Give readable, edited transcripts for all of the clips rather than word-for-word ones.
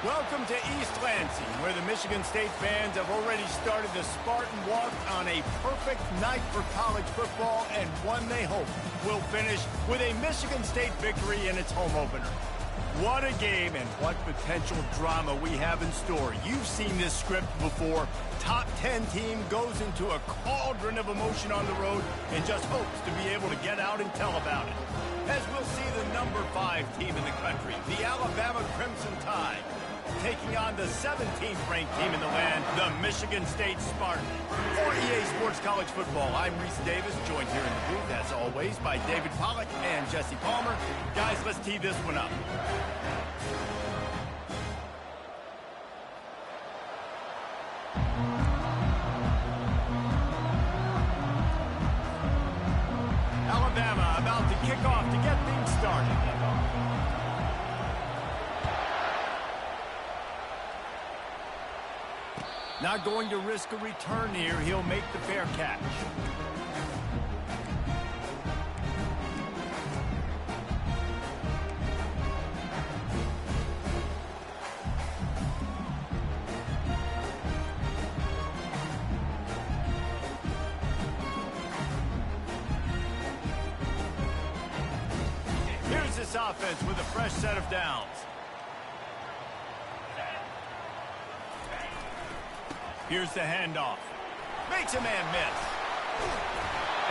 Welcome to East Lansing, where the Michigan State fans have already started the Spartan Walk on a perfect night for college football, and one they hope will finish with a Michigan State victory in its home opener. What a game and what potential drama we have in store. You've seen this script before. Top 10 team goes into a cauldron of emotion on the road and just hopes to be able to get out and tell about it. As we'll see the number 5 team in the country, the Alabama Crimson Tide, taking on the 17th ranked team in the land, the Michigan State Spartans. For EA Sports College Football, I'm Reese Davis, joined here in the booth, as always, by David Pollack and Jesse Palmer. Guys, let's tee this one up. Alabama about to kick off to get things started. Not going to risk a return here. He'll make the fair catch. Here's this offense with a fresh set of downs. Here's the handoff. Makes a man miss.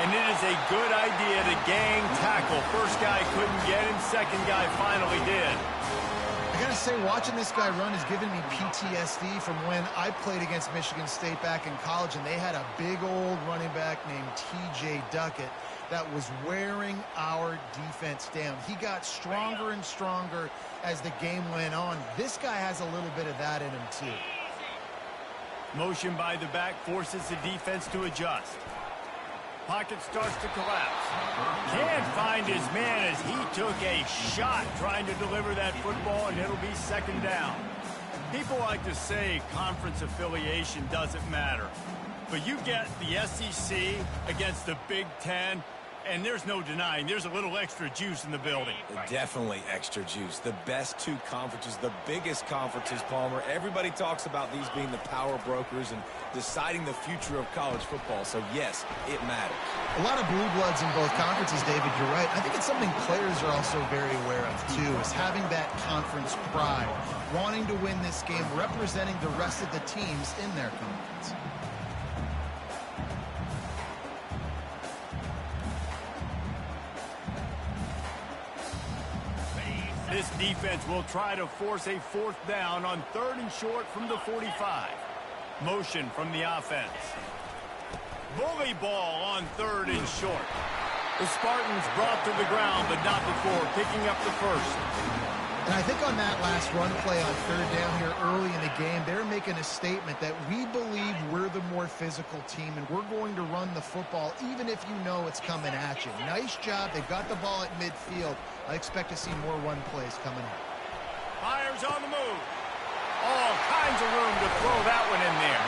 And it is a good idea to gang tackle. First guy couldn't get him. Second guy finally did. I gotta say, watching this guy run has given me PTSD from when I played against Michigan State back in college, and they had a big old running back named T.J. Duckett that was wearing our defense down. He got stronger and stronger as the game went on. This guy has a little bit of that in him, too. Motion by the back forces the defense to adjust. Pocket starts to collapse. Can't find his man as he took a shot trying to deliver that football, and it'll be second down. People like to say conference affiliation doesn't matter. But you get the SEC against the Big Ten, and there's no denying there's a little extra juice in the building. Definitely extra juice. The best two conferences, the biggest conferences, Palmer. Everybody talks about these being the power brokers and deciding the future of college football. So, yes, it matters. A lot of blue bloods in both conferences, David. You're right. I think it's something players are also very aware of, too, is having that conference pride, wanting to win this game, representing the rest of the teams in their conference. This defense will try to force a fourth down on 3rd and short from the 45. Motion from the offense. Bully ball on 3rd and short. The Spartans brought to the ground, but not before picking up the first. And I think on that last run play on 3rd down here early in the game, they're making a statement that we believe we're the more physical team, and we're going to run the football even if you know it's coming at you. Nice job. They've got the ball at midfield. I expect to see more run plays coming up. Fires on the move. All kinds of room to throw that one in there.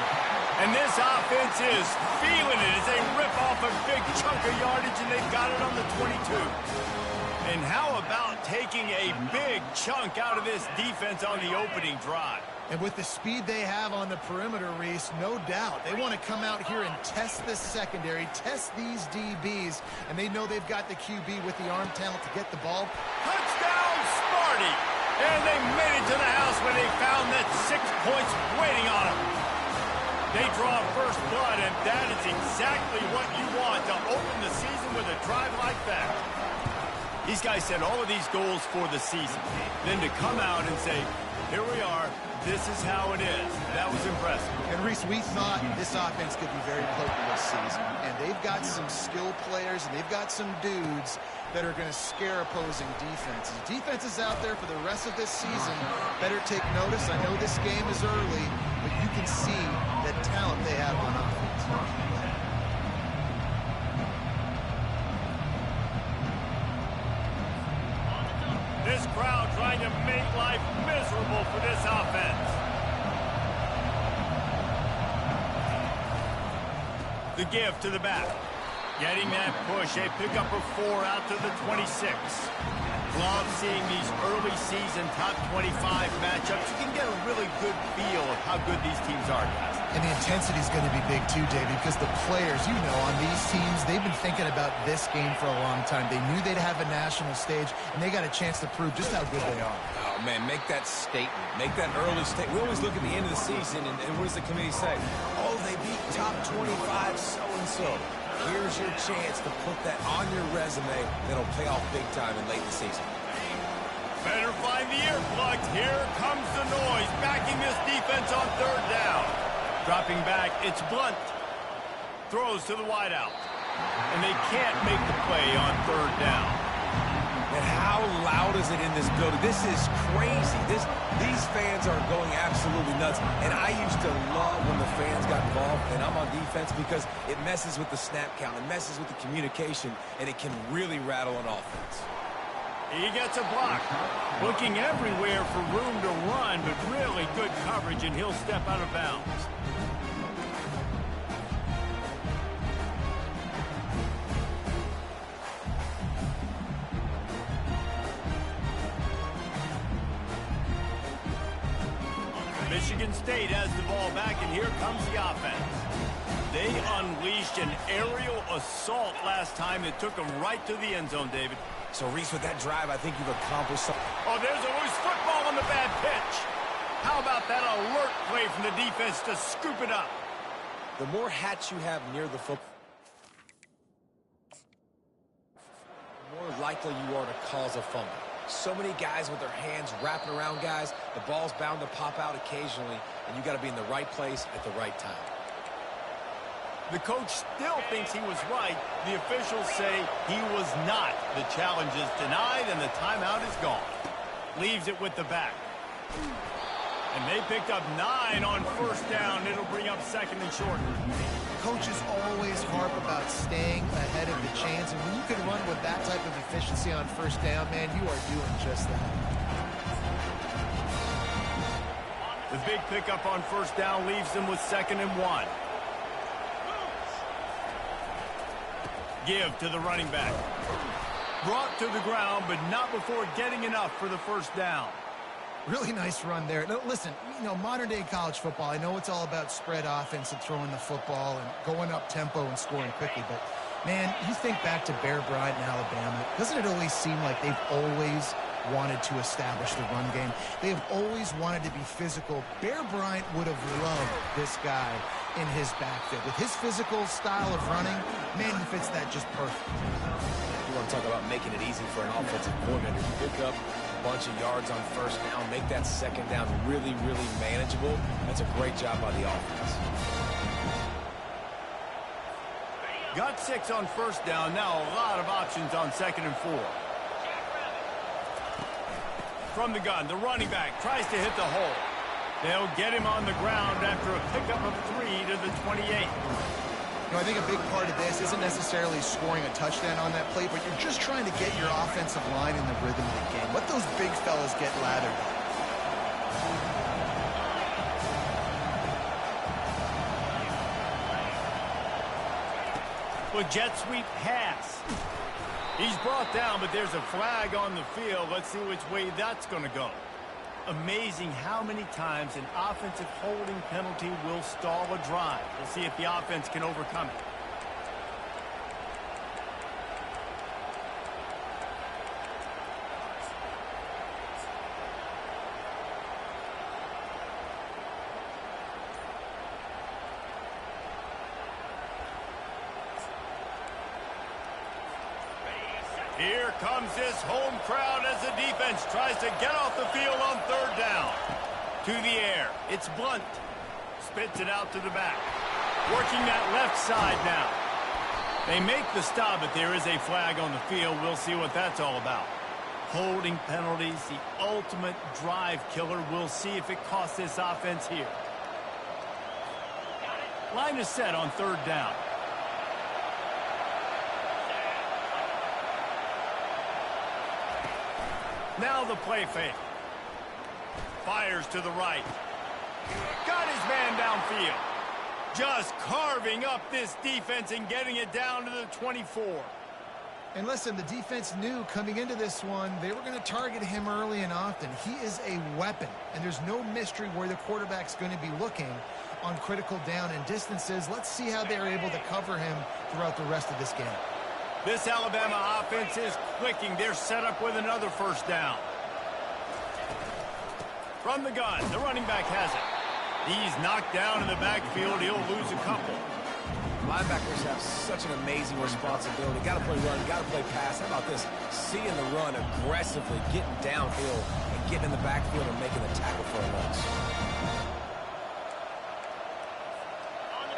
And this offense is feeling it as they rip off a big chunk of yardage, and they've got it on the 22. And how about taking a big chunk out of this defense on the opening drive? And with the speed they have on the perimeter, Reese, no doubt, they want to come out here and test this secondary, test these DBs, and they know they've got the QB with the arm talent to get the ball. Touchdown, Sparty! And they made it to the house when they found that 6 points waiting on them. They draw first blood, and that is exactly what you want to open the season with a drive like that. These guys set all of these goals for the season. Then to come out and say, here we are, this is how it is. That was impressive. And Reese, we thought this offense could be very potent this season. And they've got some skill players, and they've got some dudes that are going to scare opposing defenses. Defenses out there for the rest of this season better take notice. I know this game is early, but you can see the talent they have on offense. This crowd trying to make life miserable for this offense. The give to the back. Getting that push, a pickup of 4 out to the 26. Love seeing these early season top 25 matchups. You can get a really good feel of how good these teams are, guys. And the intensity is going to be big too, David, because the players, you know, on these teams, they've been thinking about this game for a long time. They knew they'd have a national stage, and they got a chance to prove just how good they are. Oh, man, make that statement. Make that early statement. We always look at the end of the season, and what does the committee say? Oh, they beat top 25 so-and-so. Here's your chance to put that on your resume that'll pay off big time in late in the season. Better find the earplugs. Here comes the noise, backing this defense on 3rd down. Dropping back, it's Blunt. Throws to the wideout. And they can't make the play on 3rd down. And how loud is it in this building? This is crazy. These fans are going absolutely nuts. And I used to love when the fans got involved, and I'm on defense, because it messes with the snap count. It messes with the communication, and it can really rattle an offense. He gets a block. Looking everywhere for room to run, but really good coverage, and he'll step out of bounds. Michigan State has the ball back, and here comes the offense. They unleashed an aerial assault last time that took them right to the end zone, David. So, Reese, with that drive, I think you've accomplished something. Oh, there's a loose football on the bad pitch. How about that alert play from the defense to scoop it up? The more hats you have near the football, the more likely you are to cause a fumble. So many guys with their hands wrapping around guys. The ball's bound to pop out occasionally, and you got to be in the right place at the right time. The coach still thinks he was right. The officials say he was not. The challenge is denied, and the timeout is gone. Leaves it with the back. And they picked up 9 on 1st down. It'll bring up 2nd and short. Coaches always harp about staying ahead of the chains, and when you can run with that type of efficiency on 1st down, man, you are doing just that. The big pickup on 1st down leaves them with 2nd and 1. Give to the running back. Brought to the ground, but not before getting enough for the 1st down. Really nice run there. Now, listen, you know, modern-day college football, I know it's all about spread offense and throwing the football and going up tempo and scoring quickly, but, man, you think back to Bear Bryant in Alabama, doesn't it always seem like they've always wanted to establish the run game? They have always wanted to be physical. Bear Bryant would have loved this guy in his backfield. With his physical style of running, man, he fits that just perfect. You want to talk about making it easy for an offensive coordinator. You pick up a bunch of yards on 1st down, make that 2nd down really, really manageable. That's a great job by the offense. Got 6 on 1st down. Now a lot of options on 2nd and 4. From the gun, the running back tries to hit the hole. They'll get him on the ground after a pickup of 3 to the 28. You know, I think a big part of this isn't necessarily scoring a touchdown on that play, but you're just trying to get your offensive line in the rhythm of the game. Let those big fellas get lathered. Well, jet sweep pass. He's brought down, but there's a flag on the field. Let's see which way that's going to go. Amazing how many times an offensive holding penalty will stall a drive. We'll see if the offense can overcome it. Here comes this home crowd as the defense tries to get off the field on 3rd down. To the air. It's Blunt. Spits it out to the back. Working that left side now. They make the stop, but there is a flag on the field. We'll see what that's all about. Holding penalties, the ultimate drive killer. We'll see if it costs this offense here. Line is set on 3rd down. Now the play fake. Fires to the right. Got his man downfield. Just carving up this defense and getting it down to the 24. And listen, the defense knew coming into this one, they were going to target him early and often. He is a weapon, and there's no mystery where the quarterback's going to be looking on critical down and distances. Let's see how they're able to cover him throughout the rest of this game. This Alabama offense is clicking. They're set up with another first down. From the gun, the running back has it. He's knocked down in the backfield. He'll lose a couple. Linebackers have such an amazing responsibility. Got to play run, got to play pass. How about this? Seeing the run aggressively, getting downhill, and getting in the backfield and making a tackle for a loss.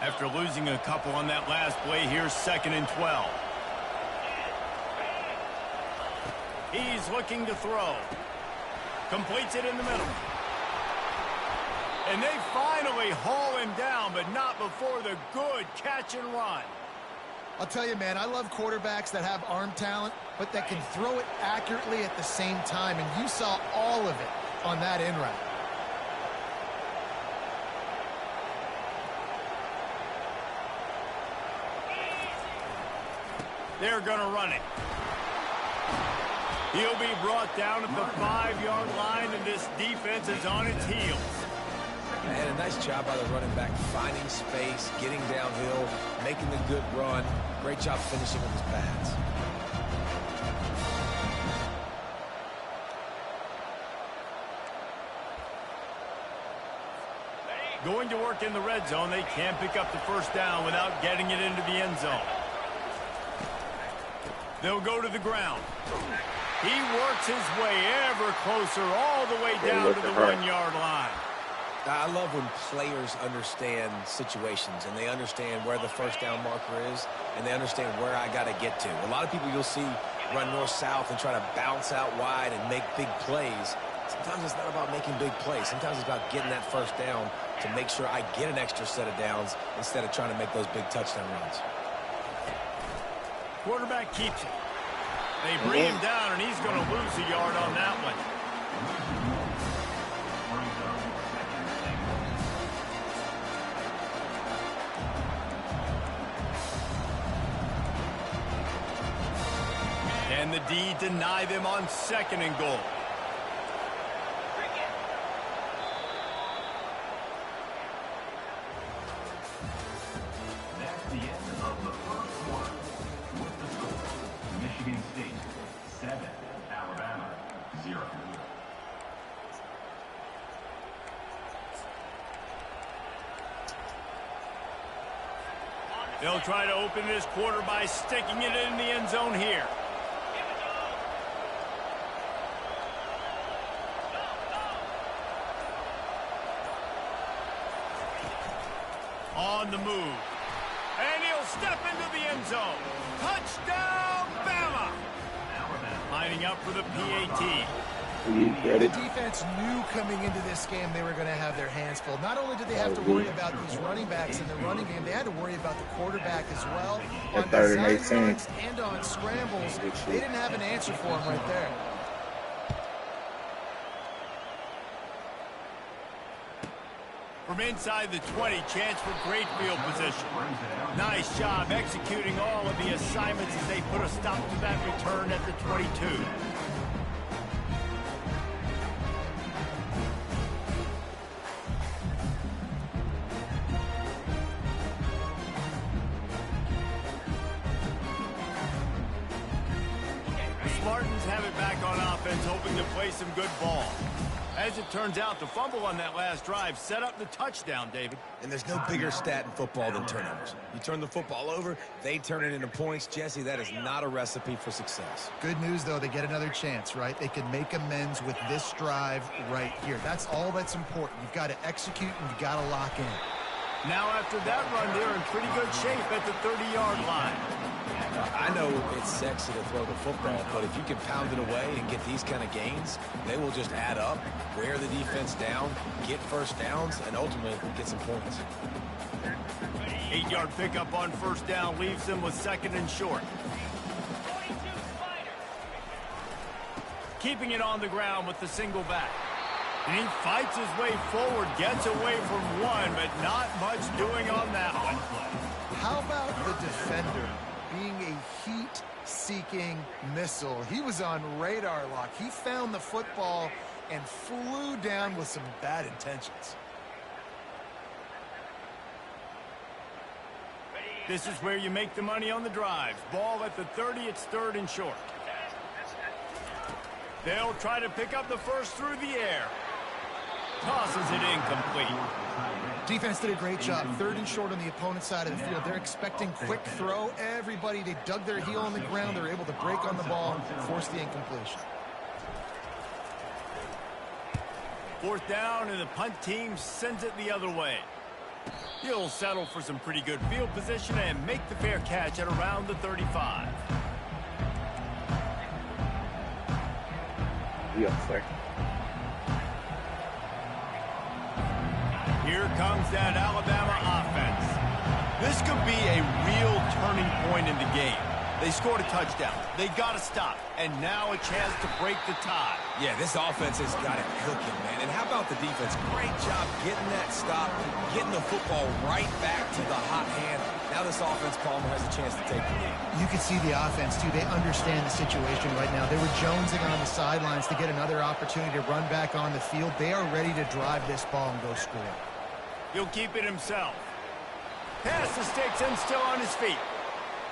After losing a couple on that last play, here's 2nd and 12. He's looking to throw. Completes it in the middle. And they finally haul him down, but not before the good catch and run. I'll tell you, man, I love quarterbacks that have arm talent, but that can throw it accurately at the same time. And you saw all of it on that in route. They're going to run it. He'll be brought down at the 5-yard line, and this defense is on its heels. And a nice job by the running back, finding space, getting downhill, making the good run. Great job finishing with his pads. Going to work in the red zone. They can't pick up the first down without getting it into the end zone. They'll go to the ground. He works his way ever closer all the way down to the 1-yard line. I love when players understand situations and they understand where the first down marker is and they understand where I got to get to. A lot of people you'll see run north-south and try to bounce out wide and make big plays. Sometimes it's not about making big plays. Sometimes it's about getting that first down to make sure I get an extra set of downs instead of trying to make those big touchdown runs. Quarterback keeps it. They bring him down, and he's going to lose a yard on that one. And the D deny them on 2nd and goal. That's the end of the first quarter. With the score, Michigan State 7, Alabama 0. They'll try to open this quarter by sticking it in the end zone here. On the move. And he'll step into the end zone. Touchdown, Bama! Lining up for the PAT. The defense knew coming into this game they were going to have their hands full. Not only did they have to worry about these running backs in the running game, they had to worry about the quarterback as well. On design runs and on scrambles, they didn't have an answer for him right there. From inside the 20, chance for great field position. Nice job executing all of the assignments as they put a stop to that return at the 22. The Spartans have it back on offense, hoping to play some good ball. As it turns out, the fumble on that last drive set up the touchdown, David. And there's no bigger stat in football than turnovers. You turn the football over, they turn it into points. Jesse, that is not a recipe for success. Good news, though, they get another chance, right? They can make amends with this drive right here. That's all that's important. You've got to execute and you've got to lock in. Now, after that run, they're in pretty good shape at the 30-yard line. I know it's sexy to throw the football, but if you can pound it away and get these kind of gains, they will just add up, wear the defense down, get first downs, and ultimately get some points. 8-yard pickup on first down leaves them with 2nd and short. Keeping it on the ground with the single back. And he fights his way forward, gets away from one, but not much doing on that one. How about the defender being a heat-seeking missile? He was on radar lock. He found the football and flew down with some bad intentions. This is where you make the money on the drives. Ball at the 30, it's 3rd and short. They'll try to pick up the first through the air. Tosses it incomplete. Defense did a great job. 3rd and short on the opponent's side of the field. They're expecting quick throw. Everybody, they dug their heel on the ground. They're able to break on the ball, force the incompletion. 4th down, and the punt team sends it the other way. He'll settle for some pretty good field position and make the fair catch at around the 35. Yes, sir. Here comes that Alabama offense. This could be a real turning point in the game. They scored a touchdown. They got to stop. And now a chance to break the tie. Yeah, this offense has got it cooking, man. And how about the defense? Great job getting that stop, getting the football right back to the hot hand. Now this offense, Palmer, has a chance to take the lead. You can see the offense, too. They understand the situation right now. They were jonesing on the sidelines to get another opportunity to run back on the field. They are ready to drive this ball and go score. He'll keep it himself. Pass the sticks and still on his feet.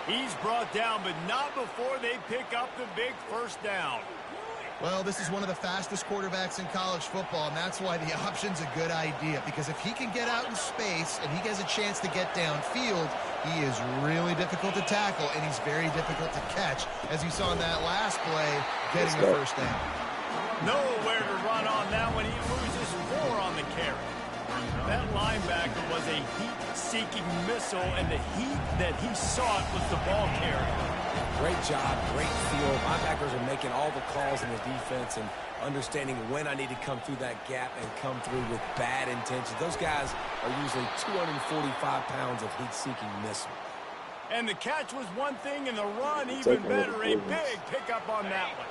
He's brought down, but not before they pick up the big first down. Well, this is one of the fastest quarterbacks in college football, and that's why the option's a good idea. Because if he can get out in space and he gets a chance to get downfield, he is really difficult to tackle, and he's very difficult to catch. As you saw in that last play, getting the first down. Nowhere to run on that one. He loses 4 on the carry. That linebacker was a heat-seeking missile, and the heat that he sought was the ball carrier. Great job, great field. Linebackers are making all the calls in the defense and understanding when I need to come through that gap and come through with bad intentions. Those guys are usually 245 pounds of heat-seeking missile. And the catch was one thing, and the run even better. A big pickup on that one.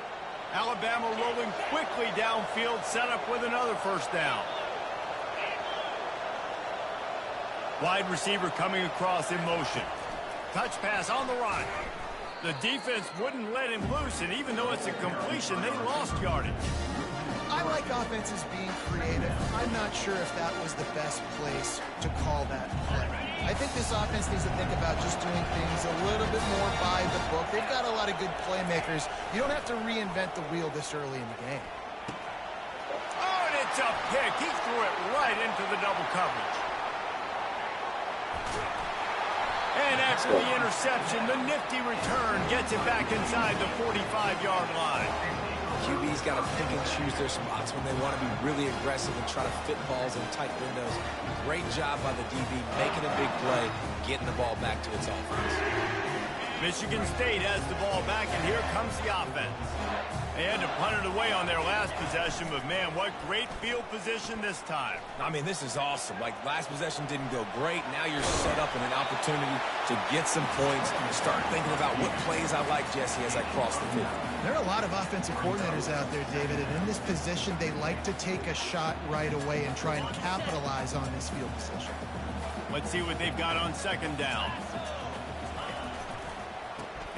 Alabama rolling quickly downfield, set up with another first down. Wide receiver coming across in motion. Touch pass on the run. The defense wouldn't let him loose, and even though it's a completion, they lost yardage. I like offenses being creative. I'm not sure if that was the best place to call that play. I think this offense needs to think about just doing things a little bit more by the book. They've got a lot of good playmakers. You don't have to reinvent the wheel this early in the game. Oh, and it's a pick. He threw it right into the double coverage. And after the interception, the nifty return gets it back inside the 45-yard line. QB's got to pick and choose their spots when they want to be really aggressive and try to fit balls in tight windows. Great job by the DB, making a big play, getting the ball back to its offense. Michigan State has the ball back, and here comes the offense. They had to punt it away on their last possession, but man, what great field position this time. I mean, this is awesome. Like, last possession didn't go great. Now you're set up in an opportunity to get some points and start thinking about what plays I like, Jesse, as I cross the field. There are a lot of offensive coordinators out there, David, and in this position, they like to take a shot right away and try and capitalize on this field position. Let's see what they've got on second down.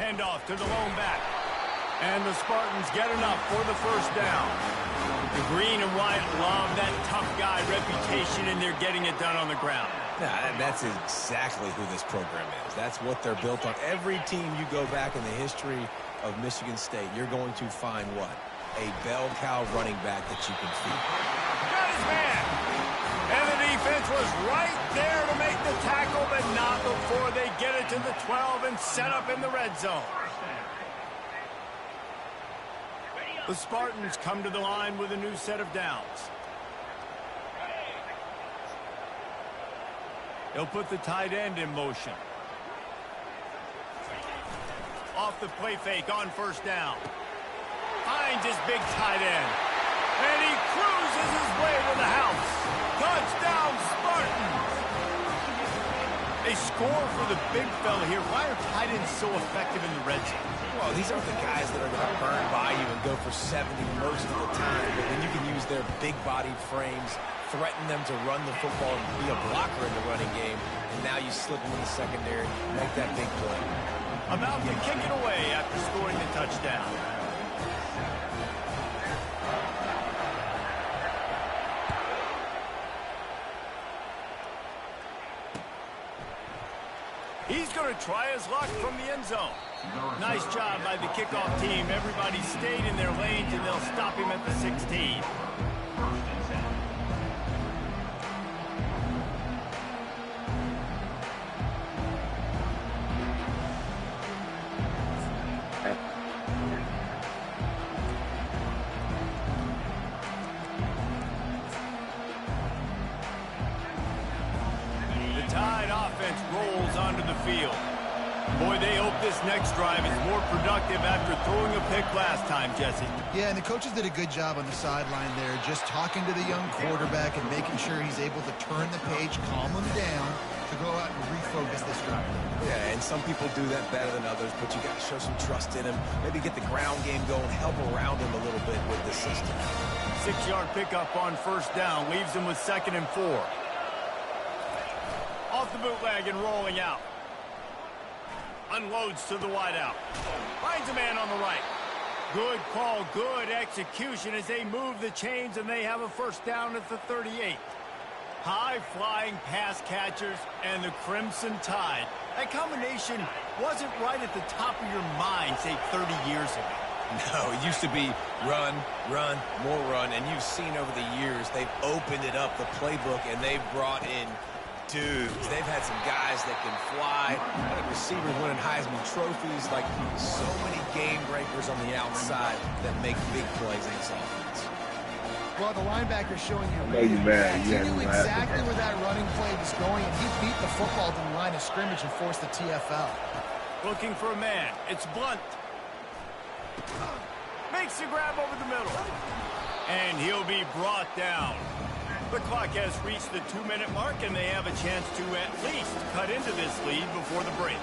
Handoff to the lone back. And the Spartans get enough for the first down. The green and white love that tough guy reputation, and they're getting it done on the ground. Yeah, that's exactly who this program is. That's what they're built on. Every team you go back in the history of Michigan State, you're going to find what? A bell cow running back that you can feed. Got his man. And the defense was right there to make the tackle, but not before they get it to the 12 and set up in the red zone. The Spartans come to the line with a new set of downs. They'll put the tight end in motion. Off the play fake on first down. Finds his big tight end. And he cruises his way to the house. Touchdown, Spartans! They score for the big fella here. Why are tight ends so effective in the red zone? Well, these aren't the guys that are going to burn by you and go for 70 most of the time, but then you can use their big-bodied frames, threaten them to run the football and be a blocker in the running game, and now you slip them in the secondary, make that big play. About to kick it away after scoring the touchdown. He's going to try his luck from the end zone. Nice job by the kickoff team. Everybody stayed in their lanes, and they'll stop him at the 16. Rolls onto the field. Boy, they hope this next drive is more productive after throwing a pick last time, Jesse. Yeah, and the coaches did a good job on the sideline there, just talking to the young quarterback and making sure he's able to turn the page, calm him down, to go out and refocus this drive. Yeah, and some people do that better than others, but you got to show some trust in him. Maybe get the ground game going, help around him a little bit with the system. 6-yard pickup on first down, leaves him with 2nd and 4. Off the bootleg and rolling out. Unloads to the wideout. Finds a man on the right. Good call, good execution as they move the chains and they have a first down at the 38. High-flying pass catchers and the Crimson Tide. That combination wasn't right at the top of your mind, say, 30 years ago. No, it used to be run, run, more run, and you've seen over the years they've opened it up, the playbook, and they've brought in dudes. They've had some guys that can fly, like receivers winning Heisman trophies, like so many game breakers on the outside that make big plays in this offense. Well, the linebacker's showing you. I know you mad. He knew exactly where that running play was going, and he beat the football to the line of scrimmage and forced the TFL. Looking for a man. It's Blunt. Makes the grab over the middle. And he'll be brought down. The clock has reached the 2-minute mark, and they have a chance to at least cut into this lead before the break.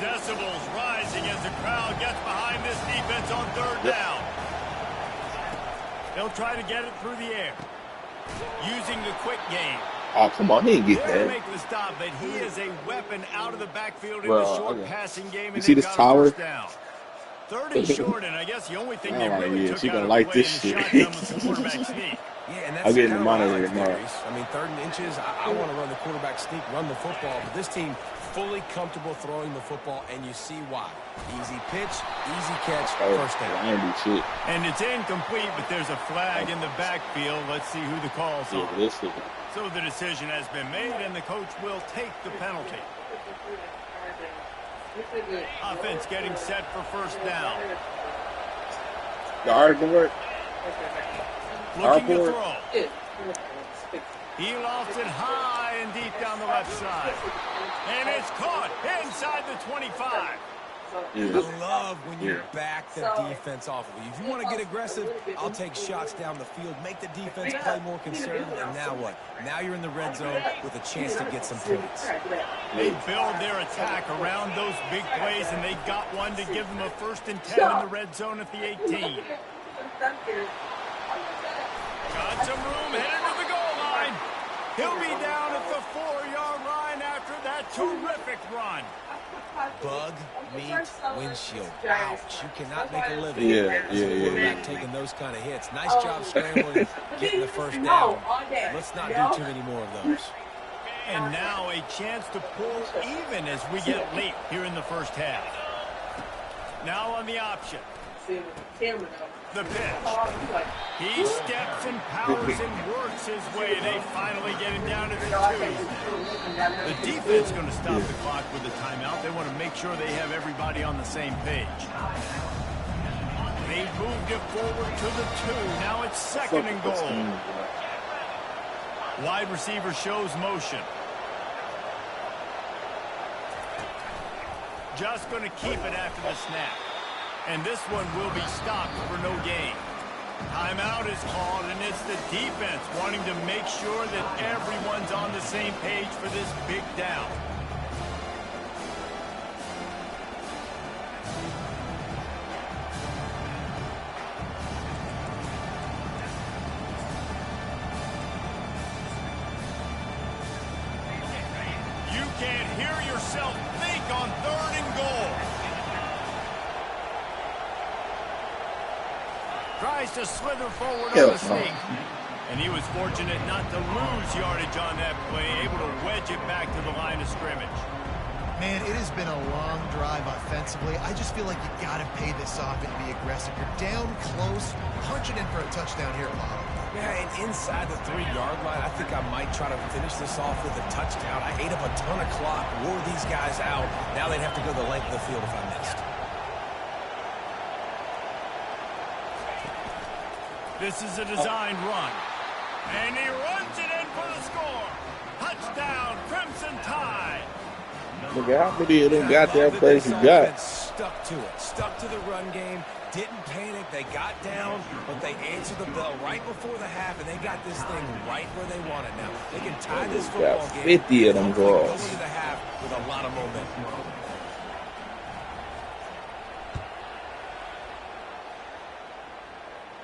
Decibels rising as the crowd gets behind this defense on 3rd down. They'll try to get it through the air. Using the quick game. Oh, come on, he didn't get They'll that. make the stop, but he is a weapon out of the backfield in Well, the short okay. passing game. You And see they this got tower? a first down. 3rd and short, and I guess the only thing they Oh, really yeah, took she out gonna of like the play this in the shit. shotgun was the quarterback sneak. Yeah, and that's I'm getting the kinda what I monitor like, tomorrow. Darius. I mean, 3rd and inches, I want to run the quarterback sneak, run the football, but this team fully comfortable throwing the football, and you see why. Easy pitch, easy catch, first down. Randy shit. And it's incomplete, but there's a flag in the backfield. Let's see who the call's Yeah, on. this is. So the decision has been made, and the coach will take the penalty. Offense getting set for first down. The hardboard. Looking to Hardboard. throw. He lofts it high and deep down the left side. And it's caught inside the 25. Yeah. I love when you Yeah. back the defense off of you. If you want to get aggressive, I'll take shots down the field, make the defense play more conservative, and now what? Now you're in the red zone with a chance to get some points. They build their attack around those big plays, and they got one to give them a 1st and 10 in the red zone at the 18. Got some room, headed to the goal line. He'll be down at the 4-yard line after that terrific run. Bug, meat, windshield. Ouch. You cannot make a living Yeah, as a yeah, quarterback taking those kind of hits. Nice job scrambling, getting the first down. Let's not do too many more of those. And now a chance to pull even as we get late here in the first half. Now on the option. The pitch. He steps and powers and works his way. They finally get him down to the 2. The defense going to stop the clock with a timeout. They want to make sure they have everybody on the same page. They moved it forward to the 2. Now it's 2nd and goal. Wide receiver shows motion. Just going to keep it after the snap. And this one will be stopped for no gain. Timeout is called, and it's the defense wanting to make sure that everyone's on the same page for this big down. You can't hear yourself think on 3rd and goal. Tries to slither forward on the sneak. And he was fortunate not to lose yardage on that play, able to wedge it back to the line of scrimmage. Man, it has been a long drive offensively. I just feel like you got to pay this off and be aggressive. You're down close. Punch it in for a touchdown here, Paulo. Yeah, and inside the 3-yard line, I think I might try to finish this off with a touchdown. I ate up a ton of clock, wore these guys out. Now they'd have to go the length of the field if I missed. This is a designed run. And he runs it in for the score. Touchdown, Crimson Tide. Look at how many of them goddamn plays he got. Stuck to it. Stuck to the run game. Didn't panic. They got down, but they answered the bell right before the half, and they got this thing right where they want it now. They can tie this football game. 50 of them go goals. into the half with a lot of momentum.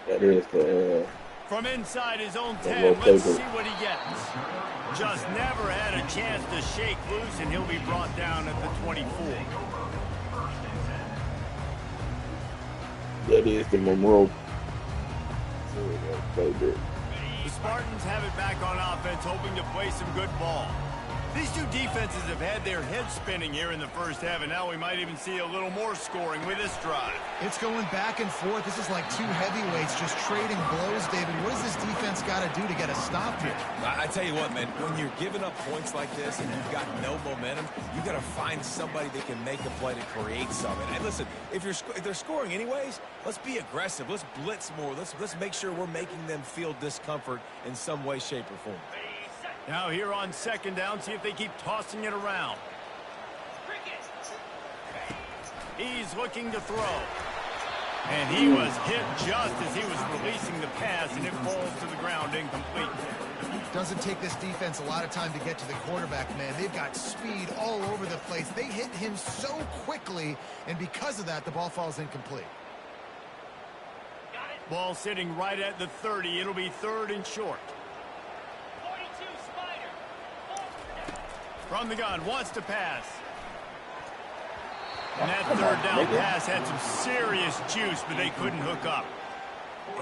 That is the from inside his own 10, let's see what he gets. Just never had a chance to shake loose, and he'll be brought down at the 24. That is the Monroe. The Spartans have it back on offense, hoping to play some good ball. These two defenses have had their heads spinning here in the first half, and now we might even see a little more scoring with this drive. It's going back and forth. This is like two heavyweights just trading blows, David. What does this defense got to do to get a stop here? I tell you what, man, when you're giving up points like this and you've got no momentum, you got to find somebody that can make a play to create something. And listen, if they're scoring anyways, let's be aggressive. Let's blitz more. Let's make sure we're making them feel discomfort in some way, shape, or form. Now here on 2nd down, see if they keep tossing it around. He's looking to throw. And he was hit just as he was releasing the pass, and it falls to the ground incomplete. Doesn't take this defense a lot of time to get to the quarterback, man. They've got speed all over the place. They hit him so quickly, and because of that, the ball falls incomplete. Ball sitting right at the 30. It'll be 3rd and short. From the gun, wants to pass. And that 3rd down pass had some serious juice, but they couldn't hook up.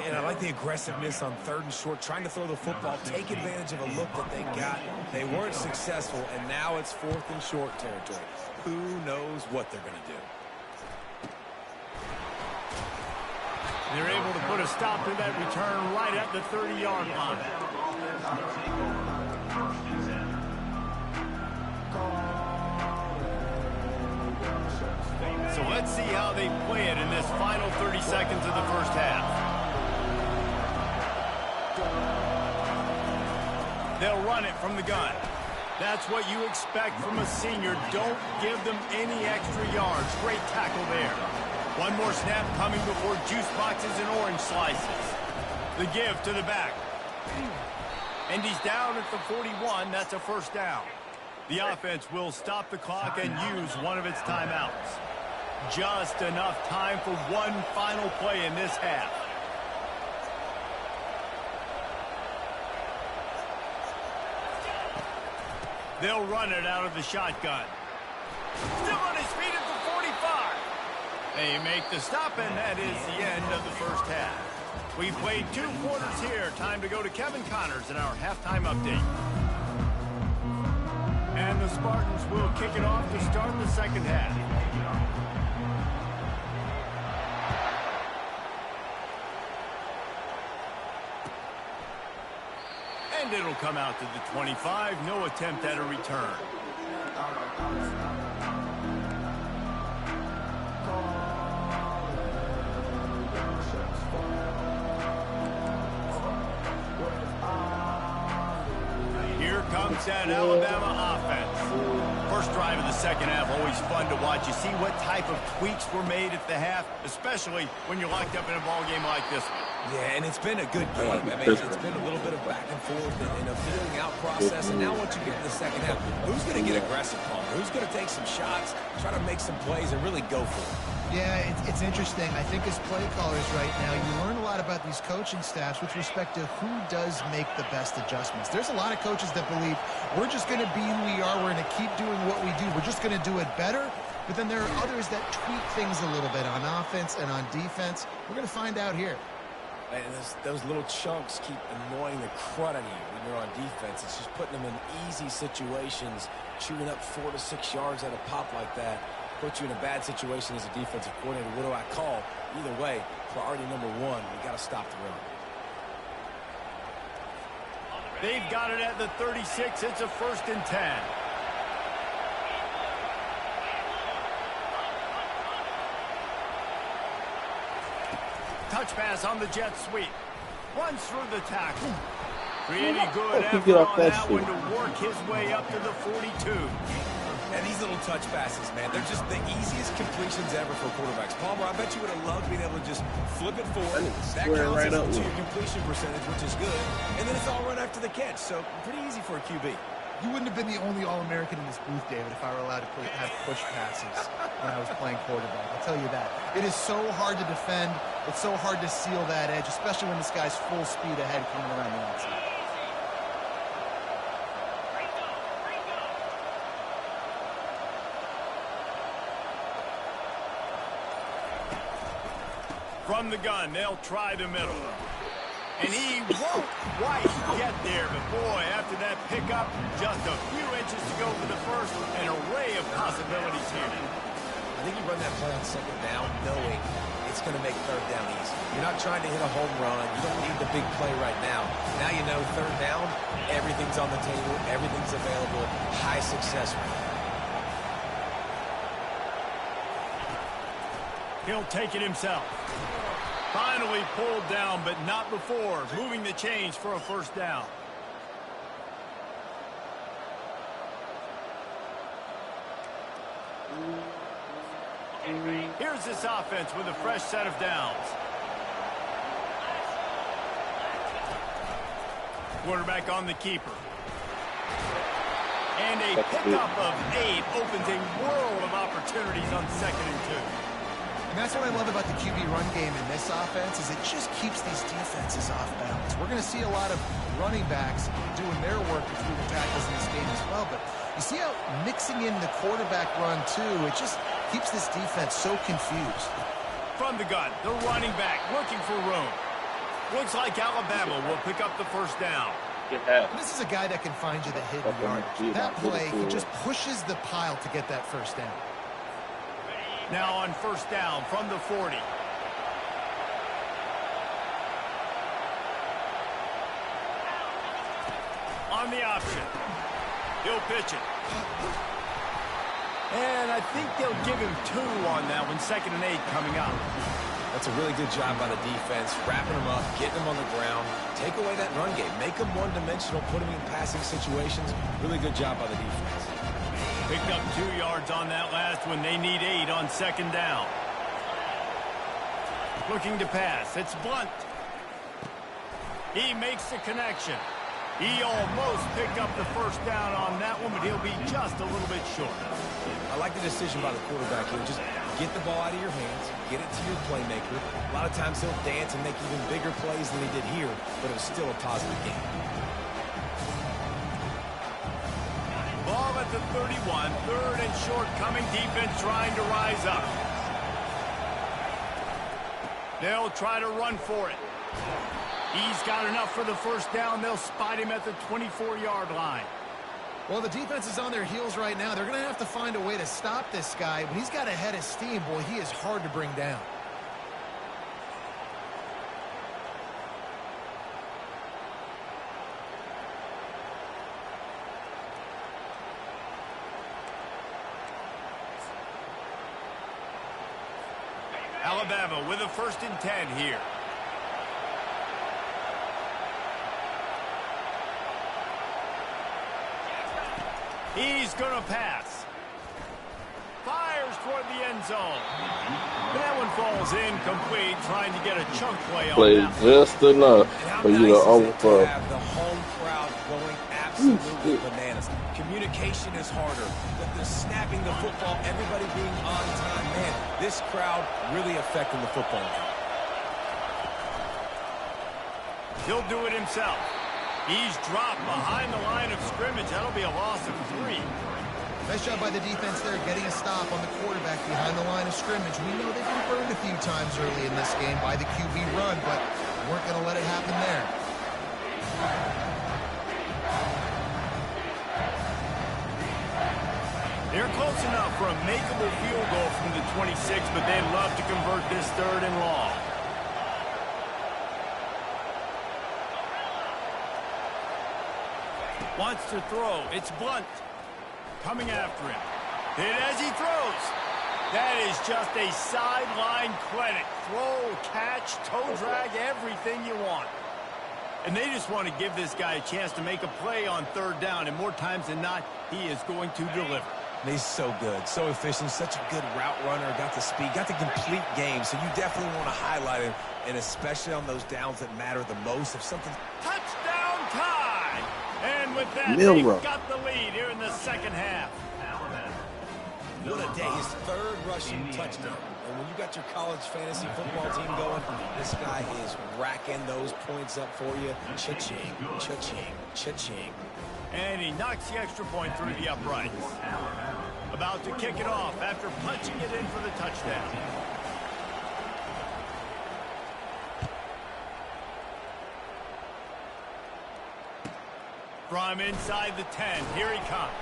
And I like the aggressiveness on 3rd and short, trying to throw the football, take advantage of a look that they got. They weren't successful, and now it's 4th and short territory. Who knows what they're going to do? They're able to put a stop to that return right at the 30-yard line. So let's see how they play it in this final 30 seconds of the first half. They'll run it from the gun. That's what you expect from a senior. Don't give them any extra yards. Great tackle there. One more snap coming before juice boxes and orange slices. The give to the back. And he's down at the 41. That's a 1st down. The offense will stop the clock and use one of its timeouts. Just enough time for one final play in this half. They'll run it out of the shotgun. Still on his feet at the 45. They make the stop, and that is the end of the first half. We played 2 quarters here. Time to go to Kevin Connors in our halftime update. And the Spartans will kick it off to start the 2nd half. And it'll come out to the 25. No attempt at a return. Here comes that Alabama offense. First drive of the 2nd half, always fun to watch. You see what type of tweaks were made at the half, especially when you're locked up in a ball game like this one. Yeah, and it's been a good game. I mean, it's been a little bit of back and forth and a feeling out process. And now once you get to the second half, who's going to get aggressive, Paul? Who's going to take some shots, try to make some plays, and really go for it? Yeah, it's interesting. I think as play callers right now, you learn a lot about these coaching staffs with respect to who does make the best adjustments. There's a lot of coaches that believe we're just going to be who we are. We're going to keep doing what we do. We're just going to do it better. But then there are others that tweak things a little bit on offense and on defense. We're going to find out here. And those little chunks keep annoying the crud out of you when you're on defense. It's just putting them in easy situations, chewing up 4 to 6 yards at a pop like that. Put you in a bad situation as a defensive coordinator. What do I call? Either way, priority number one, we got to stop the run. They've got it at the 36. It's a 1st and 10. Touch pass on the jet sweep. Runs through the tackle. Pretty good effort on that one to work his way up to the 42. And these little touch passes, man, they're just the easiest completions ever for quarterbacks. Palmer, I bet you would have loved being able to just flip it forward. That counts right as to your completion percentage, which is good. And then it's all run after the catch, so pretty easy for a QB. You wouldn't have been the only All-American in this booth, David, if I were allowed to have push passes when I was playing quarterback. I'll tell you that. It is so hard to defend. It's so hard to seal that edge, especially when this guy's full speed ahead coming around the outside. From the gun, they'll try the middle. And he won't quite get there, but boy, after that pickup, just a few inches to go for the first, an array of possibilities here. I think you run that play on 2nd down knowing it's going to make 3rd down easy. You're not trying to hit a home run. You don't need the big play right now. Now you know 3rd down, everything's on the table, everything's available, high success rate. He'll take it himself. Finally pulled down, but not before moving the chains for a 1st down. Here's this offense with a fresh set of downs. Quarterback on the keeper. And a pickup of 8 opens a world of opportunities on 2nd and 2. And that's what I love about the QB run game in this offense is it just keeps these defenses off balance. We're going to see a lot of running backs doing their work between the tackles in this game as well. But you see how mixing in the quarterback run, too, it just keeps this defense so confused. From the gun, the running back looking for room. Looks like Alabama will pick up the 1st down. This is a guy that can find you the hidden yardage. That play, he just pushes the pile to get that 1st down. Now on 1st down from the 40. On the option. He'll pitch it. And I think they'll give him 2 on that one. 2nd and 8 coming up. That's a really good job by the defense, wrapping them up, getting them on the ground. Take away that run game. Make them one-dimensional, put them in passing situations. Really good job by the defense. Picked up 2 yards on that last one. They need 8 on 2nd down. Looking to pass. It's Blunt. He makes the connection. He almost picked up the 1st down on that one, but he'll be just a little bit short. I like the decision by the quarterback here. Just get the ball out of your hands, get it to your playmaker. A lot of times he'll dance and make even bigger plays than he did here, but it was still a positive game. Ball at the 31, 3rd and short coming. Defense trying to rise up. They'll try to run for it. He's got enough for the 1st down. They'll spot him at the 24-yard line. Well, the defense is on their heels right now. They're going to have to find a way to stop this guy. When he's got a head of steam, boy, he is hard to bring down. Alabama with a 1st and 10 here. He's going to pass. Fires toward the end zone. And that one falls incomplete, trying to get a chunk play on Played that. just enough for you to overthrow. Have the home crowd going absolutely bananas. Communication is harder. The snapping the football, everybody being on time. Man, this crowd really affecting the football game. He'll do it himself. He's dropped behind the line of scrimmage. That'll be a loss of 3. Nice job by the defense there, getting a stop on the quarterback behind the line of scrimmage. We know they've been burned a few times early in this game by the QB run, but weren't going to let it happen there. They're close enough for a makeable field goal from the 26, but they'd love to convert this 3rd and long. Wants to throw. It's Blunt. Coming after him. Hit as he throws. That is just a sideline clinic. Throw, catch, toe drag, everything you want. And they just want to give this guy a chance to make a play on 3rd down. And more times than not, he is going to deliver. He's so good, so efficient, such a good route runner, got the speed, got the complete game. So you definitely want to highlight him, and especially on those downs that matter the most. If something... Touchdown time! And with that, Milrow they've got the lead here in the 2nd half. What a day. His 3rd rushing touchdown. And when you got your college fantasy football team going, this guy is racking those points up for you. Cha-ching, cha-ching, cha-ching. And he knocks the extra point through the uprights. About to kick it off after punching it in for the touchdown. From inside the 10, here he comes.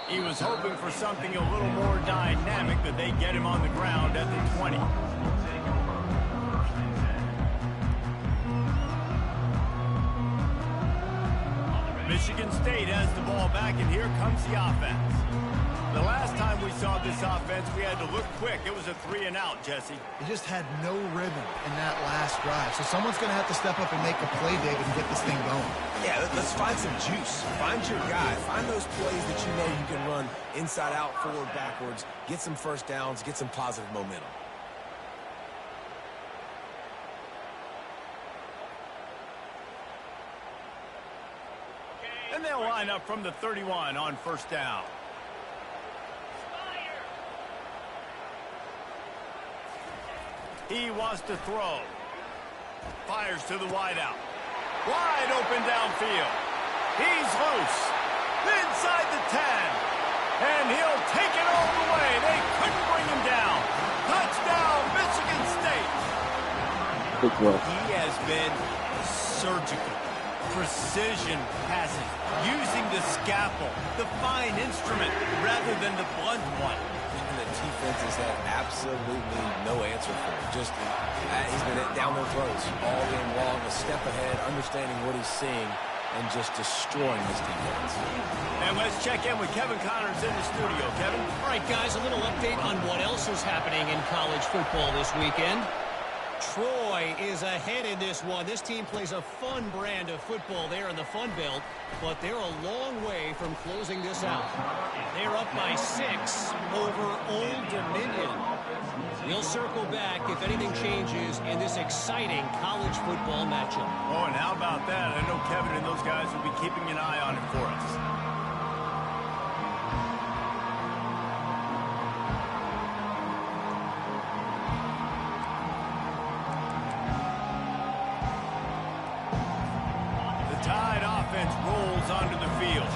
He was hoping for something a little more dynamic, but they get him on the ground at the 20. Michigan State has the ball back, and here comes the offense. The last time we saw this offense, we had to look quick. It was a 3-and-out, Jesse. They just had no rhythm in that last drive. So someone's going to have to step up and make a play, David, and get this thing going. Yeah, let's find some juice. Find your guy. Find those plays that you know you can run inside out, forward, backwards. Get some first downs. Get some positive momentum. And they'll line up from the 31 on 1st down. He wants to throw. Fires to the wideout. Wide open downfield. He's loose. Inside the 10. And he'll take it all the way. They couldn't bring him down. Touchdown, Michigan State. He has been surgical. Precision passing. Using the scalpel, the fine instrument, rather than the blunt one. The defense has had absolutely no answer for him. Just, he's been down their throats all game long, a step ahead, understanding what he's seeing, and just destroying this defense. And let's check in with Kevin Connors in the studio. Kevin? All right, guys, a little update on what else is happening in college football this weekend. Troy is ahead in this one. This team plays a fun brand of football there in the Fun Belt, but they're a long way from closing this out. They're up by 6 over Old Dominion. We'll circle back if anything changes in this exciting college football matchup. Oh, and how about that? I know Kevin and those guys will be keeping an eye on it for us. Rolls onto the field.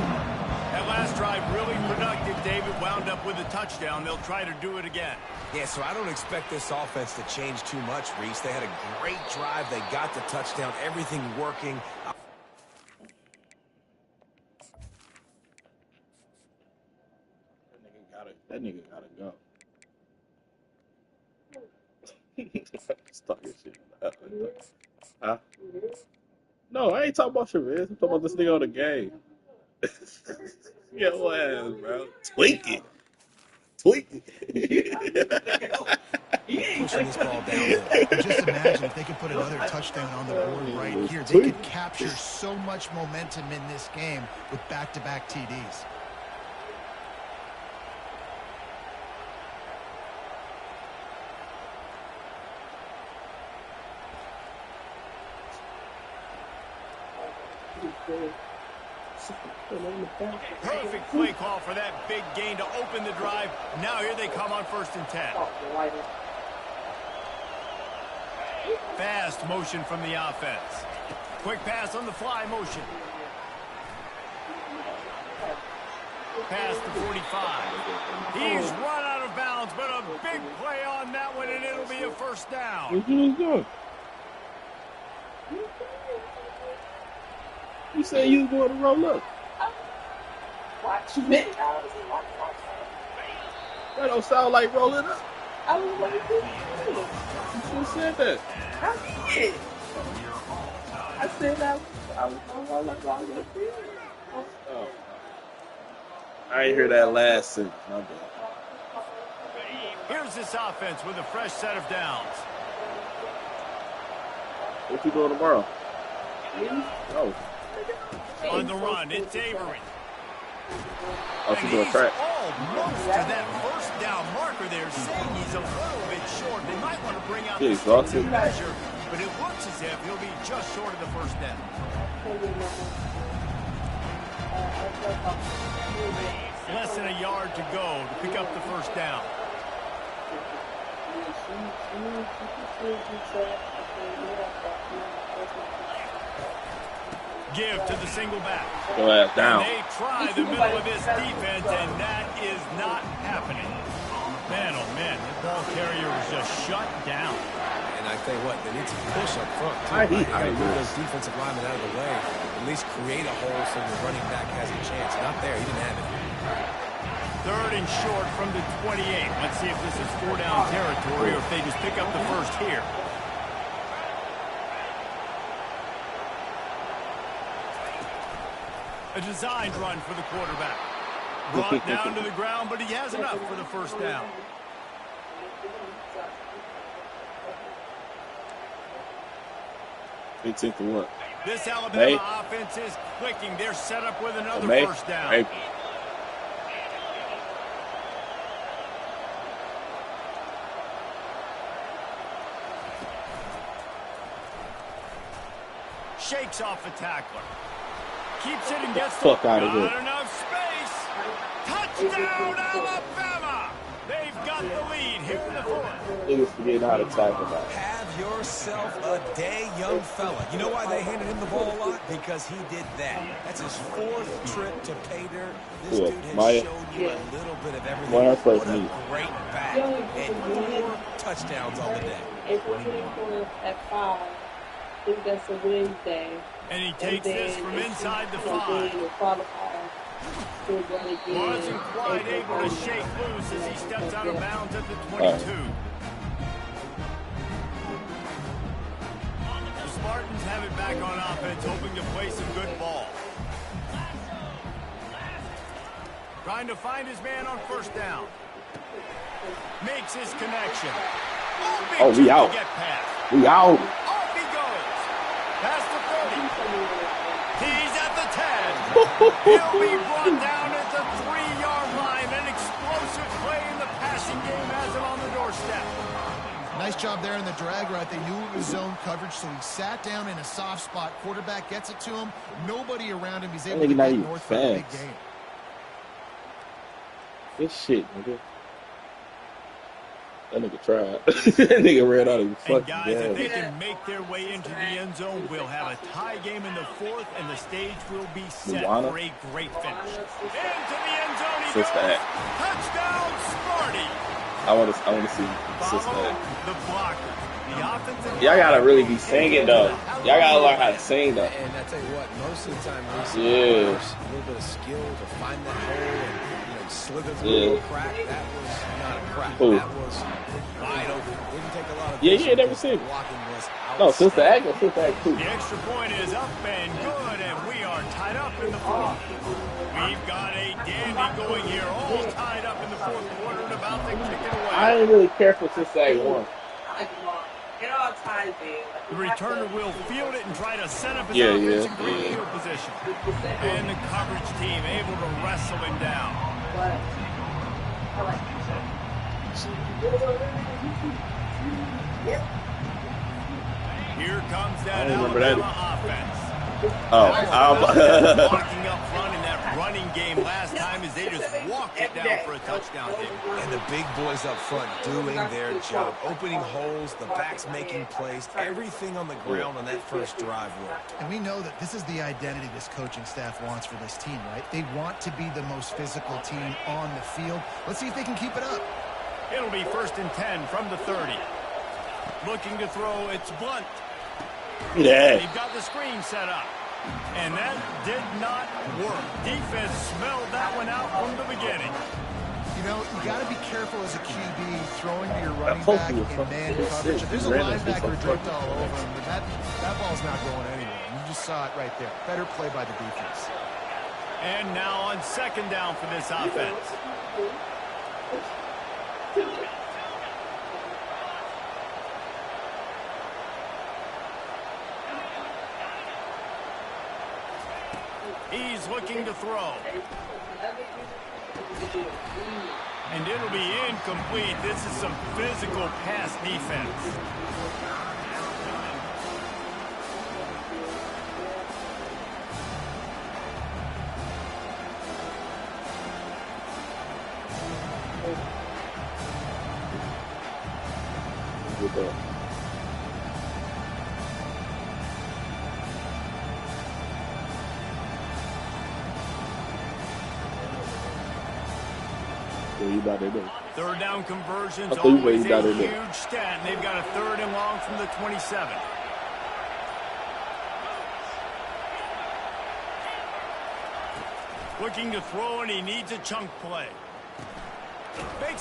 That last drive really productive. David wound up with a touchdown. They'll try to do it again. Yeah, so I don't expect this offense to change too much, Reese. They had a great drive. They got the touchdown. Everything working. That nigga gotta go. Stuck his shit. Huh? No, I ain't talking about your Riz. I'm talking about this nigga on the game. Yo ass, bro. Tweak it. Pushing this ball down. Just imagine if they could put another touchdown on the board right here. They could capture so much momentum in this game with back-to-back TDs. Perfect play call for that big gain to open the drive. Now here they come on 1st and 10. Fast motion from the offense. Quick pass on the fly motion. Past the 45. He's run out of bounds, but a big play on that one, and it'll be a 1st down. What you was doing? You said you was going to roll up. Watch me. That don't sound like rolling up. I was waiting. You should have said that. I did. I said I was going to roll up on the field. Oh. I ain't hear that last sentence. My bad. Here's this offense with a fresh set of downs. What you doing tomorrow? Oh. On the run, it's Avery. Oh, she's doing track. Almost to that 1st down marker there, saying he's a little bit short. They might want to bring out Yeah, the exhausted. defensive measure, but it looks as if he'll be just short of the 1st down. Less than a yard to go to pick up the 1st down. Give to the single back. Go ass down. And they try the middle of this defense, and that is not happening. Man, oh man, the ball carrier was just shut down. And I tell you what, they need some push up front, too. I They got to agree. move those defensive linemen out of the way. At least create a hole so the running back has a chance. Not there. He didn't have it. 3rd and short from the 28. Let's see if this is 4-down territory or if they just pick up the 1st here. A designed run for the quarterback. Brought down to the ground, but he has enough for the 1st down. They take the what? This Alabama offense is clicking. They're set up with another 1st down. Hey. Shakes off a tackler. Keeps it and gets the fuck out of here. Not enough space. Touchdown, Alabama! They've got the lead here in the 4th. Niggas forgetting how to tackle that. Have yourself a day, young fella. You know why they handed him the ball a lot? Because he did that. That's his 4th trip to pay dirt. This Cool. dude has Maya. shown you a little bit of everything. Maya What first a meet. great back. And 4 touchdowns on the day. April 24th at 5. I think that's a Wednesday. And he takes this from inside the 5. Wasn't quite able to shake loose as he steps out of bounds at the 22. The Spartans have it back on offense, hoping to play some good ball. Trying to find his man on 1st down. Makes his connection. Oh, we out. Get past. We out. Off he goes. Past the 30. He's at the 10. He'll be brought down at the 3-yard line. An explosive play in the passing game has him on the doorstep. Nice job there in the drag route. They knew it was zone coverage, so he sat down in a soft spot. Quarterback gets it to him. Nobody around him. He's able to get north for a big game. Good shit, nigga. That nigga tried. That nigga ran out of his And fucking guys, if they gas. can make their way into the end zone, we'll have a tie game in the 4th, and the stage will be set Luana. for a great finish. Into the end zone he Sister goes. Act. Touchdown, Sparty. I want to see Sister Follow Act. the blocker. The offensive Y'all gotta really be singing though. Y'all gotta learn how to sing though. And I tell you what, most of the time we see Yeah. players, a little bit of skill to find that hole and slither through a little crack. That was not a crack. Who? That was wide open. Didn't take a lot of Yeah, you vision, ain't never but seen it. blocking was No, Sister outstanding. Act or Sister Act 2. The extra point is up and good, and we are tied up in the 4th. We've got a dandy going here, all tied up in the 4th quarter and about to kick it away. I didn't really care for Sister Act 1. It all ties in. The returner will field it and try to set up his Yeah, offense in yeah, great yeah. field position. And the coverage team able to wrestle him down. Here comes that I don't remember that. Alabama offense. Oh, Blocking up front in that running game last time as they just walk it down for a touchdown, David. And the big boys up front doing their job, opening holes, the backs making plays, everything on the ground on that first drive worked. And we know that this is the identity this coaching staff wants for this team, right? They want to be the most physical team on the field. Let's see if they can keep it up. It'll be 1st and 10 from the 30. Looking to throw, it's Blunt. yeah. They've got the screen set up. And that did not work. Defense smelled that one out from the beginning. You know, you got to be careful as a QB throwing to your running back in man coverage. If there's a linebacker draped all over him, that ball's not going anywhere. You just saw it right there. Better play by the defense. And now on 2nd down for this offense. He's looking to throw. And it'll be incomplete. This is some physical pass defense. Third down conversions always a huge stat, and they've got a 3rd and long from the 27. Looking to throw, and he needs a chunk play.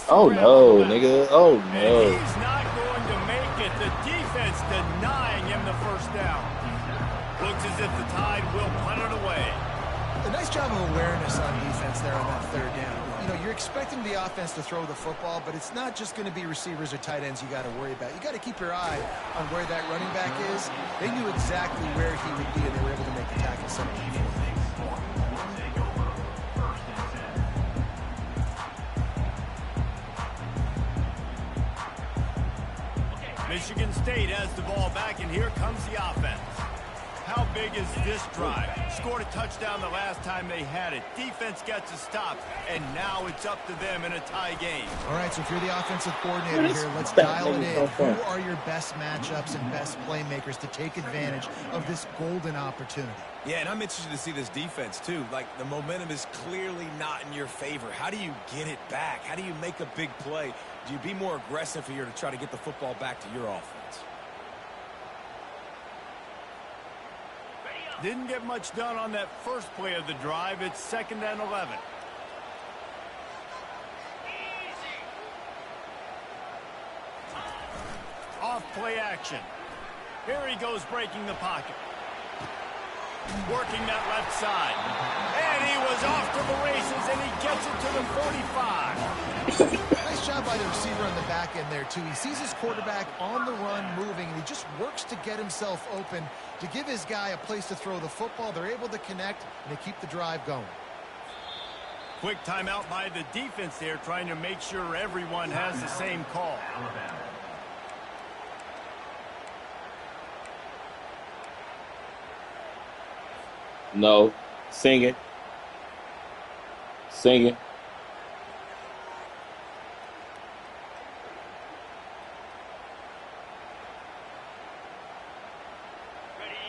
Oh no, nigga. Oh no. And he's not going to make it. The defense denying him the 1st down. Looks as if the Tide will punt it away. A nice job of awareness on defense there on that 3rd down. You know, you're expecting the offense to throw the football, but it's not just going to be receivers or tight ends you got to worry about. You got to keep your eye on where that running back is. They knew exactly where he would be, and they were able to make the tackle. Michigan State has the ball back, and here comes the offense. How big is this drive? Scored a touchdown the last time they had it. Defense gets a stop, and now it's up to them in a tie game. All right, so if you're the offensive coordinator here, let's dial it in. Who are your best matchups and best playmakers to take advantage of this golden opportunity? Yeah, and I'm interested to see this defense, too. Like, the momentum is clearly not in your favor. How do you get it back? How do you make a big play? Do you be more aggressive here to try to get the football back to your offense? Didn't get much done on that first play of the drive. It's 2nd and 11. Off play action. Here he goes breaking the pocket. Working that left side. And he was off to the races, and he gets it to the 45. Nice job by the receiver on the back end there, too. He sees his quarterback on the run moving, and he just works to get himself open to give his guy a place to throw the football. They're able to connect, and they keep the drive going. Quick timeout by the defense there, trying to make sure everyone has the same call. No. Singing. Singing.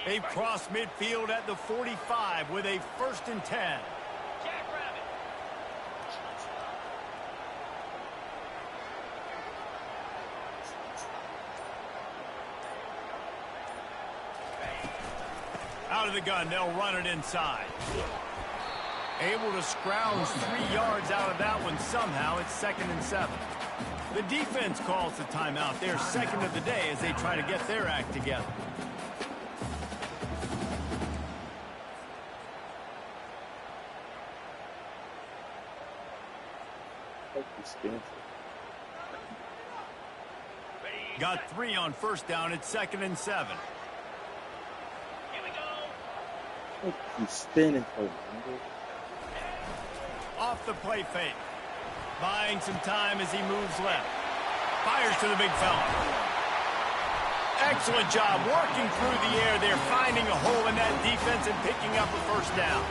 They've crossed midfield at the 45 with a 1st and 10. Out of the gun, they'll run it inside. Able to scrounge 3 yards out of that one somehow. It's 2nd and 7. The defense calls the timeout. They're 2nd of the day as they try to get their act together. Got 3 on 1st down. It's 2nd and 7. You spinning for Off the play fake. Buying some time as he moves left. Fires to the big fella. Excellent job working through the air there, finding a hole in that defense and picking up a first down.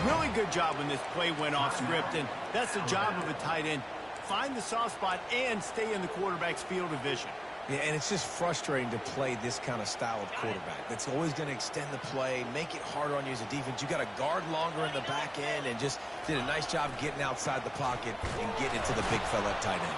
Really good job when this play went off script, and that's the job of a tight end. Find the soft spot and stay in the quarterback's field of vision. Yeah, and it's just frustrating to play this kind of style of quarterback. That's always going to extend the play, make it harder on you as a defense. You got to guard longer in the back end, and just did a nice job getting outside the pocket and getting into the big fella at tight end.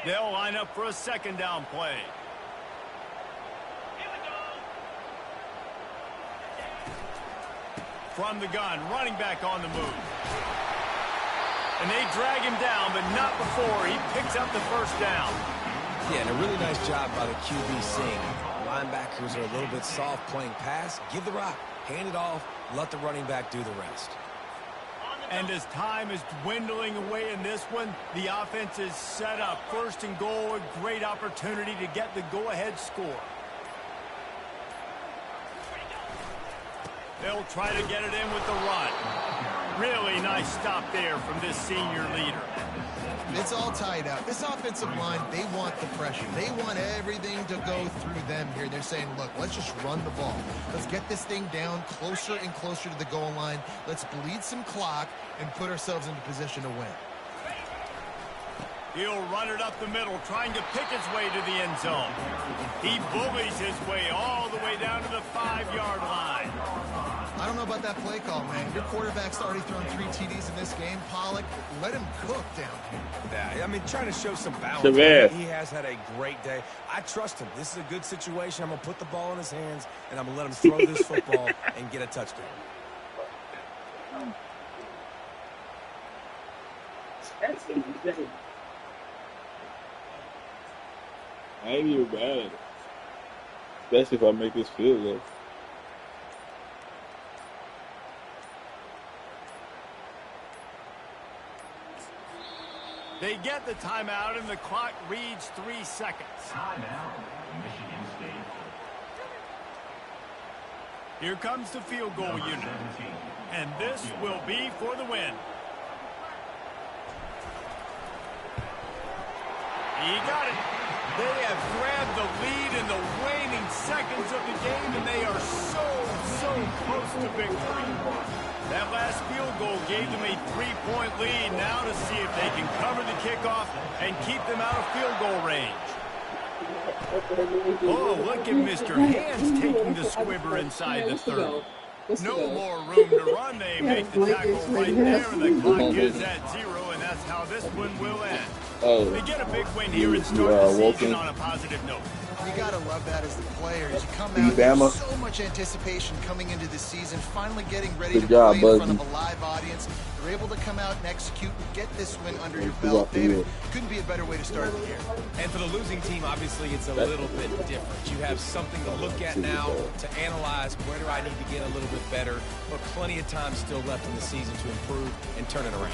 They'll line up for a second down play. From the gun, running back on the move. And they drag him down, but not before he picks up the first down. Yeah, and a really nice job by the QB seeing. Linebackers are a little bit soft playing pass. Give the rock, hand it off, let the running back do the rest. And as time is dwindling away in this one, the offense is set up. First and goal, a great opportunity to get the go-ahead score. They'll try to get it in with the run. Really nice stop there from this senior leader. It's all tied up. This offensive line, they want the pressure. They want everything to go through them here. They're saying, look, let's just run the ball. Let's get this thing down closer and closer to the goal line. Let's bleed some clock and put ourselves into position to win. He'll run it up the middle, trying to pick his way to the end zone. He bullies his way all the way down to the 5-yard line. I don't know about that play call, man. Your quarterback's already thrown 3 TDs in this game. Pollock, let him cook down here. Yeah, I mean, trying to show some balance. He has had a great day. I trust him. This is a good situation. I'm going to put the ball in his hands, and I'm going to let him throw this football and get a touchdown. I ain't even bad at it. Especially if I make this field goal. They get the timeout, and the clock reads 3 seconds. Timeout, Michigan State. Here comes the field goal unit. And this will be for the win. He got it. They have grabbed the lead in the waning seconds of the game, and they are so close to victory. That last field goal gave them a 3-point lead. Now to see if they can cover the kickoff and keep them out of field goal range. Oh, look at Mr. Hands taking the squibber inside the 30. No more room to run. They make the tackle right there, and the clock is at 0, and that's how this one will end. They get a big win here and start the season on a positive note. You got to love that as the players. You come out, there's so much anticipation coming into the season, finally getting ready to play in front of a live audience. You're able to come out and execute and get this win under your belt. David, couldn't be a better way to start the year. And for the losing team, obviously, it's a little bit different. You have something to look at now, to analyze where do I need to get a little bit better, but plenty of time still left in the season to improve and turn it around.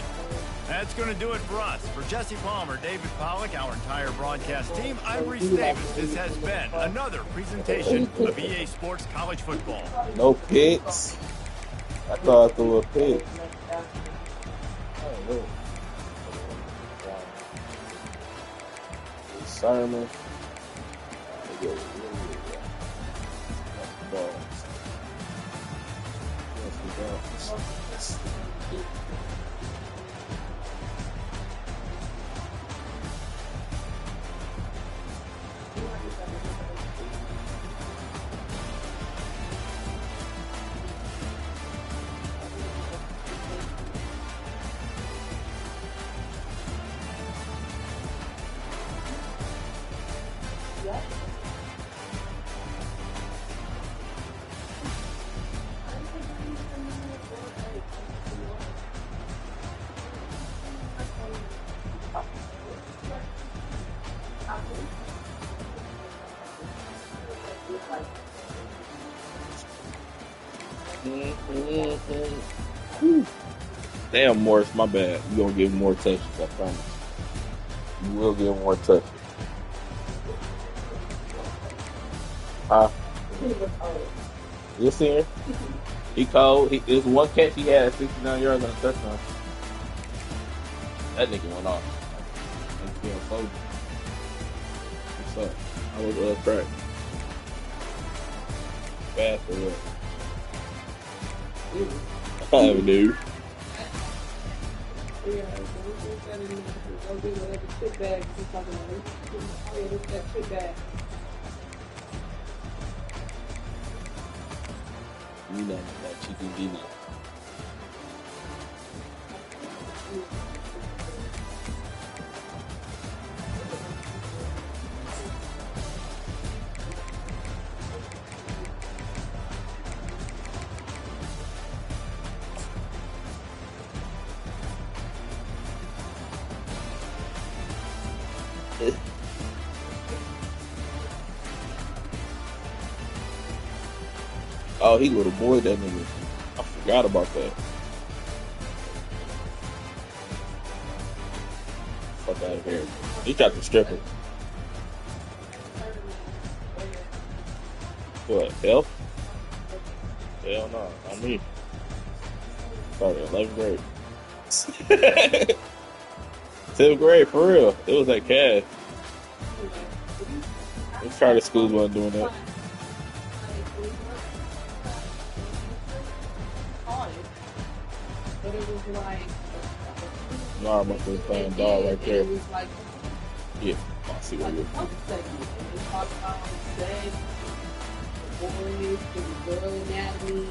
That's going to do it for us. For Jesse Palmer, David Pollock, our entire broadcast team, I'm Reese Davis. This has been another presentation of EA Sports College Football. No picks. I thought I threw a pick. Oh, no. Sermon. Damn, Morris, my bad. You're going to give more touches, I promise. You will get more touches. Huh? You see him? He cold. There's one catch he had 69 yards on a touchdown. That nigga went off. Nigga feeling soldier. What's up? I was crack. Fast or what? I have a dude. Yeah, go get whatever chip bag you're talking about. Oh, yeah, look at that chip bag. You know that chicken dinner. Oh, he little boy, that nigga. I forgot about that. Fuck out of here. He got the stripper. What? Health? Hell no, not me. Started 11th grade. 10th grade, for real. It was at Cass. This charter schools wasn't doing that. But it was like No, I must have playing dog right there. It was like Yeah, I see what a you're health segment. And they talked about sex, the boys, the girl anatomy.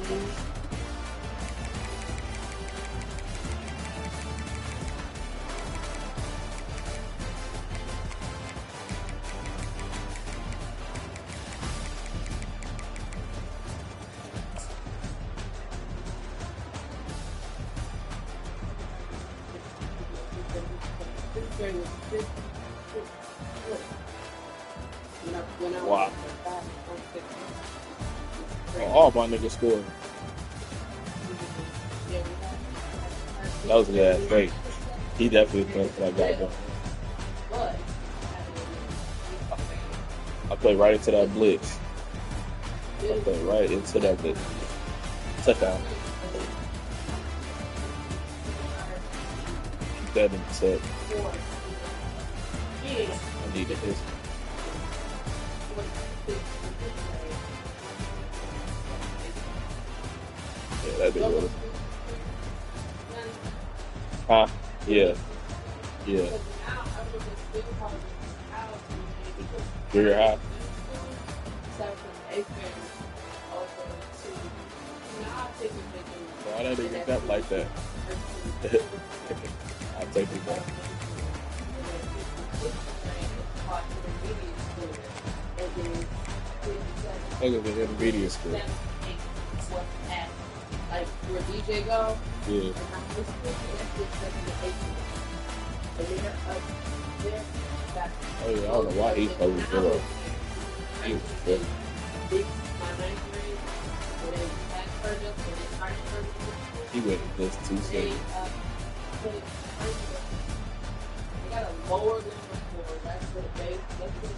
Wow. All my niggas scored. That was a good ass fake. He definitely played for that guy though. I played right into that blitz. I played right into that blitz. Touchdown. Keep that in the set. I needed this. Yeah, that big was. Huh? Yeah. Yeah. Junior high. Why that nigga got like that? I'll take it back. Look at the intermediate school. Like where DJ go? Yeah. Oh yeah, I don't know why he closed the door. He was good. He went just 2 seconds. They got a lower limit for that's the base. That's the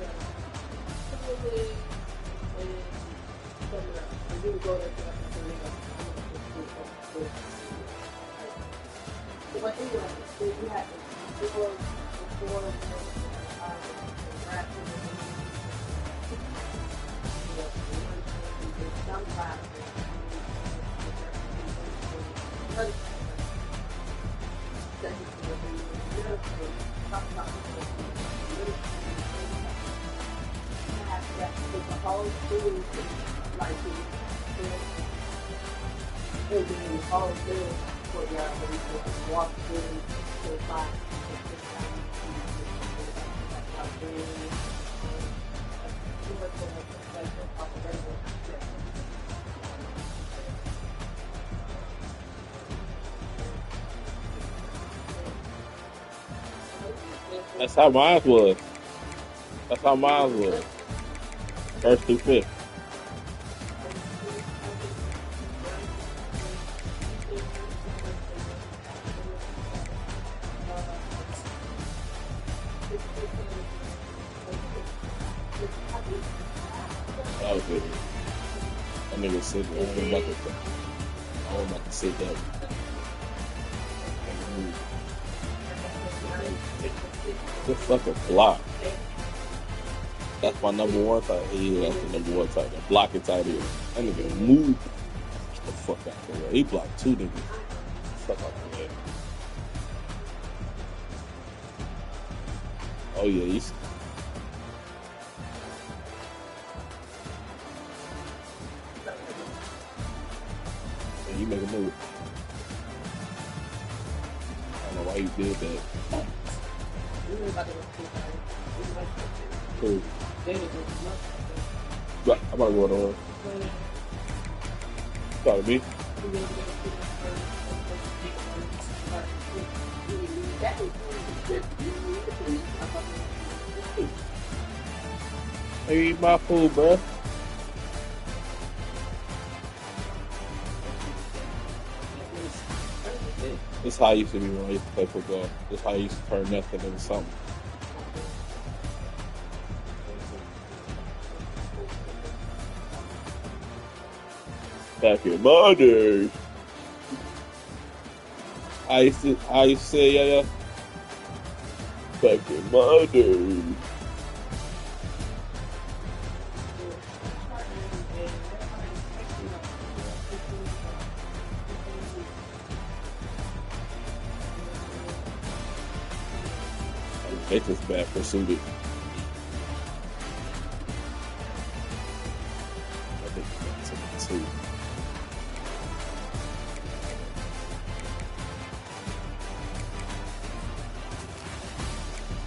and you go there but anyway, you have before That's how mine was. That's how mine was. First through fifth. nigga sitting there. I'm about to sit down. The fucking block. That's my number one tight. Yeah, that's the number one tight. The blocking tight end. That nigga move. Get the fuck out the way. He blocked 2 niggas. Fuck out the way. Oh yeah, he's. He make a move. I don't know why he did that. Cool. I'm about to go on. Talk to me. Hey, eat my food, bro. This is how I used to be when I used to play football. This is how I used to turn nothing into something. Back in my days, I used to say, yeah. Back in my days. They just bad pursued. I think that's a 2.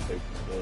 Take the